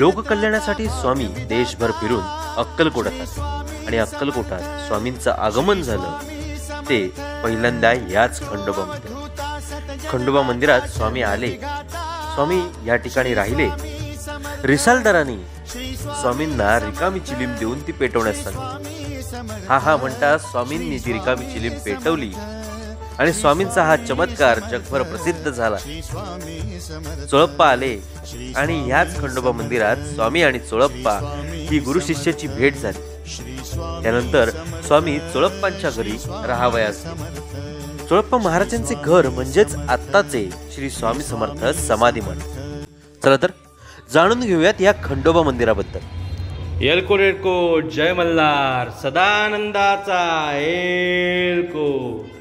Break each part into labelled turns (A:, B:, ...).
A: लोककल्याणासाठी स्वामी देशभर फिरून अक्कलकोटात आले आणि अक्कलकोटात स्वामींचं आगमन झालं ते पहिल्यांदा याच खंडोबा मंदिरात स्वामी आले। स्वामी या ठिकाणी राहिले। रिसालदारांनी स्वामींना रिकामी चिलीम देऊन ती पेटवण्यास सांगितली। हा म्हणता स्वामींनी ती रिकामी चिलीम पेटवली आणि स्वामींचा हा चमत्कार जगभर प्रसिद्ध झाला। चोळप्पा आले आणि ह्याच खंडोबा मंदिरात स्वामी आणि चोळप्पा ही गुरु शिष्याची भेट झाली। त्यानंतर स्वामी चोळप्पांच्या घरी राहावयास गेले। चोळप्पा महाराजांचे घर म्हणजेच आत्ताचे श्री स्वामी समर्थ समाधी मठ। चला तर जाणून घेऊयात या खंडोबा मंदिराबद्दल।
B: येळकोट येळकोट जय मल्हार सदानंदाचा येळकोट।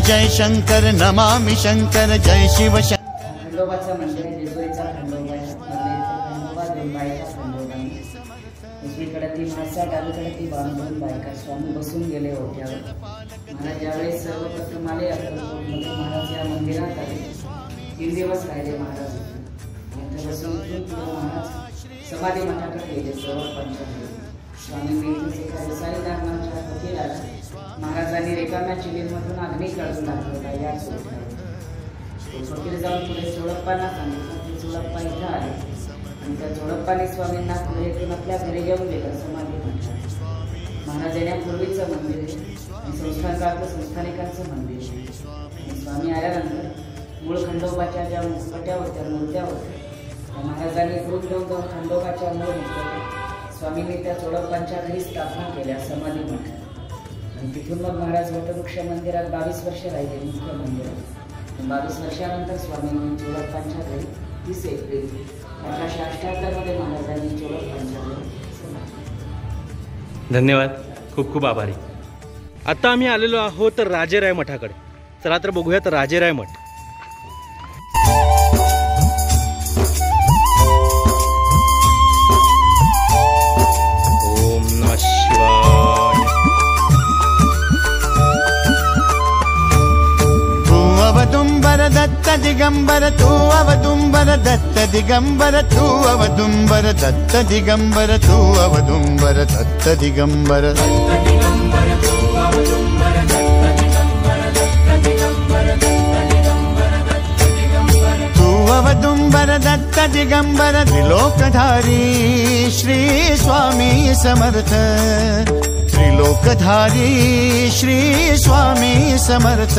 C: जय शंकर नमामि शंकर जय शिव
D: खंडोबाचं मंदिर जेजुरीचा खंडोबा आहे। खंडोबा दोन बायका खंडोबा दुसरीकडे ती मासा डावीकडे ती बांधून बायका स्वामी बसून गेले होत्यावर। महाराज ज्यावेळेस सर्वप्रथम आले अक्कलकोटमध्ये महाराज या मंदिरात आले। 3 दिवस राहिले महाराज इथे बसून। महाराज समाधी मठाकडे गेले चोळप्पांच्या। स्वामींनी रिसालदारांच्या वकिलाला महाराजांनी रिकाम्या चिलीमधून अग्नी काढून दाखवला। या वकील जाऊन पुढे चोळप्पांना सांगितलं की चोळप्पा इथं आले आणि त्या चोळप्पाने स्वामींना पुढे येथून आपल्या घरी घेऊन गेलं समाधी मठात। महाराज येण्यापूर्वीचं मंदिर आहे आणि संस्थानकाळचं संस्थानिकांचं मंदिर आहे। स्वामी आल्यानंतर मूळ खंडोबाच्या ज्या मुखवट्या होत्या मूर्त्या होत्या महाराजांनी घेऊन जाऊन खंडोबाच्या मूळ मुखवट्या स्वामींनी त्या चोळप्पांच्या घरी स्थापना केल्या समाधी मठात। तिथून मग महाराज वटवृक्ष मंदिरात 22 वर्ष राहिले मुख्य मंदिरात। 22 वर्षानंतर स्वामींनी चोळप्पांच्या घरी 30 एप्रिल 1878 मध्ये महाराजांनी चोळप्पांच्या घरी।
B: धन्यवाद, खूप खूप आभारी। आता आम्ही आलेलो आहोत राजेराय मठाकडे। चला तर बघूयात राजेराय मठ। ओम नमः शिवाय।
C: अवदुंबर दत्त दिगंबर तू अवदुंबर दत्त दिगंबर तू अवदुंबर दत्त दिगंबर तू अवदुंबर दत्त दिगंबर तू अवदुंबर दत्त दिगंबर त्रिलोकधारी श्री स्वामी समर्थ। त्रिलोकधारी श्री स्वामी समर्थ।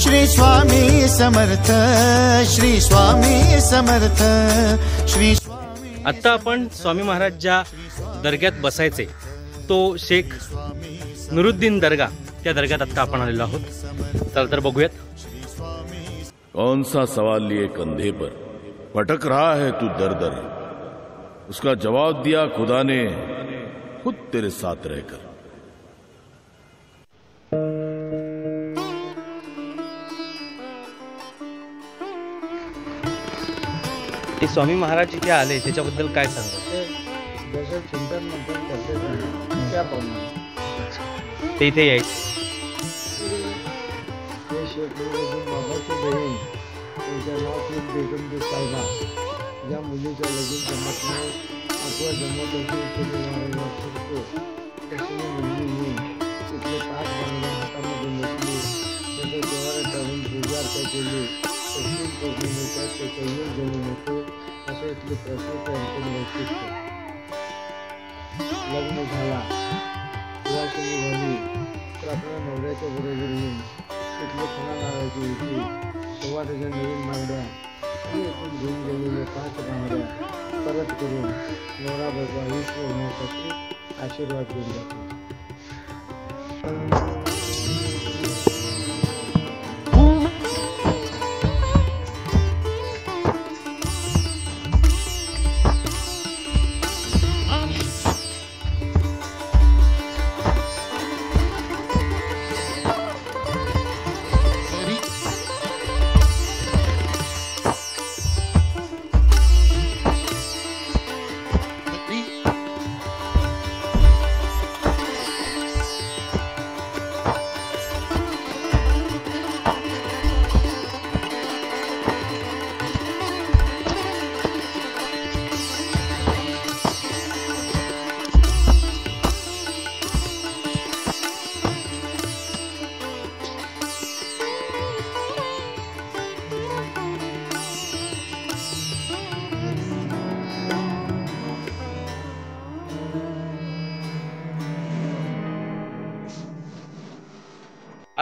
C: श्री स्वामी समर्थ श्री स्वामी समर्थ श्री स्वामी।
B: आता आपण स्वामी महाराज ज्या दर्ग्यात बसायचे तो शेख नुरुद्दीन दर्गा त्या दर्ग्यात आता आपण आलेलो आहोत। चल तर बघूयात।
E: कौन सा सवाल लिए कंधे पर भटक रहा है तू दर दर, उसका जवाब दिया खुदा ने खुद तेरे साथ रहकर।
B: ते स्वामी महाराज इथे आले त्याच्याबद्दल काय सांगा?
F: जसं चिंतन मंथन करते त्याप्रमाणे
B: ते इथे यायचे।
F: ते शेखनुरुद्दीन बाबाची बहीण त्यांच्या नावाची बेगम जी साहेबा ज्या मुलीच्या लगीन जमत नाही अथवा जमत असतो त्याची मुलगी येऊन तिथले 5 बांगड्या हातामध्ये घेतली, त्याच्या देवाला टाळून पूजा अर्चा केली। पश्चिम पौर्णिमेच्या त्याच्या येऊन जमीन होते असं इथली प्रसिद्ध अंतिम वैशिष्ट्य। लग्न झाला विवाहिनी झाली तर आपल्या नवऱ्याच्या बरोबर येऊन तिथली खणा नावाची होती 1.25 डझन नवीन बांगड्या आणि एकूण घेऊन गेलेल्या 5 बांगड्या परत करून नवरा बायको आयुष्य होण्यासाठी आशीर्वाद देऊन जातो।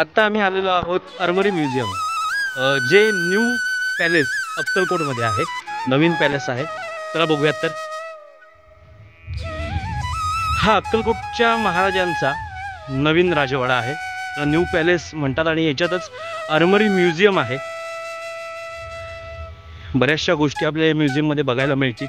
B: आत्ता आम्ही आलेलो आहोत आर्मरी म्युझियम, जे न्यू पॅलेस अक्कलकोटमध्ये आहे. नवीन पॅलेस आहे. चला बघूयात. तर हा अक्कलकोटच्या महाराजांचा नवीन राजवाडा आहे. न्यू पॅलेस म्हणतात आणि याच्यातच आर्मरी म्युझियम आहे. बऱ्याचशा गोष्टी आपल्या या म्युझियममध्ये बघायला मिळतील.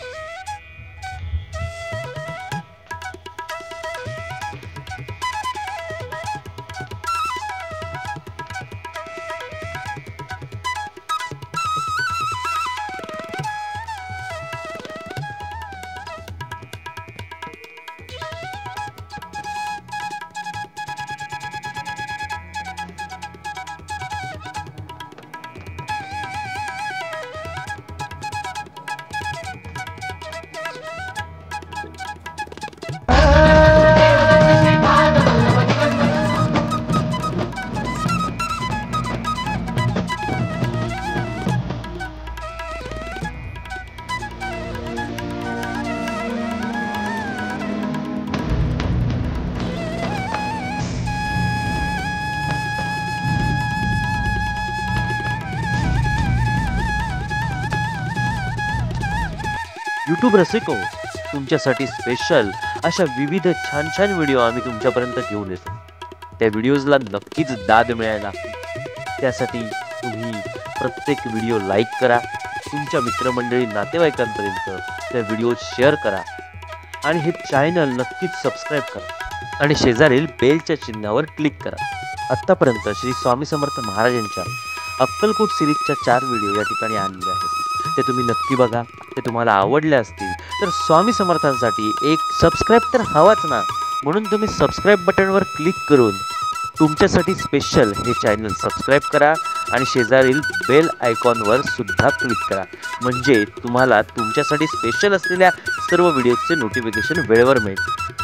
A: यूट्यूब रसिको, तुमच्यासाठी स्पेशल अशा विविध छान छान व्हिडिओ आम्ही तुमच्यापर्यंत घेऊन येतो. त्या व्हिडिओजला नक्कीच दाद मिळायला त्यासाठी तुम्ही प्रत्येक व्हिडिओ लाईक करा, तुमच्या मित्रमंडळी नातेवाईकांपर्यंत त्या व्हिडिओ शेअर करा आणि हे चॅनल नक्कीच सबस्क्राईब करा आणि शेजारील बेलच्या चिन्हावर क्लिक करा. आत्तापर्यंत श्री स्वामी समर्थ महाराजांच्या अक्कलकोट सिरीजच्या 4 व्हिडिओ या ठिकाणी आणले आहेत. ते तुम्ही नक्की बघा. ते तुम्हाला आवडले असतील तर स्वामी समर्थांसाठी एक सबस्क्राईब तर हवाच ना, म्हणून तुम्ही सबस्क्राईब बटनवर क्लिक करून तुमच्यासाठी स्पेशल हे चॅनल सबस्क्राईब करा आणि शेजारील बेल आयकॉनवर सुद्धा क्लिक करा. म्हणजे तुम्हाला तुमच्यासाठी स्पेशल असलेल्या सर्व व्हिडिओचे नोटिफिकेशन वेळेवर मिळेल.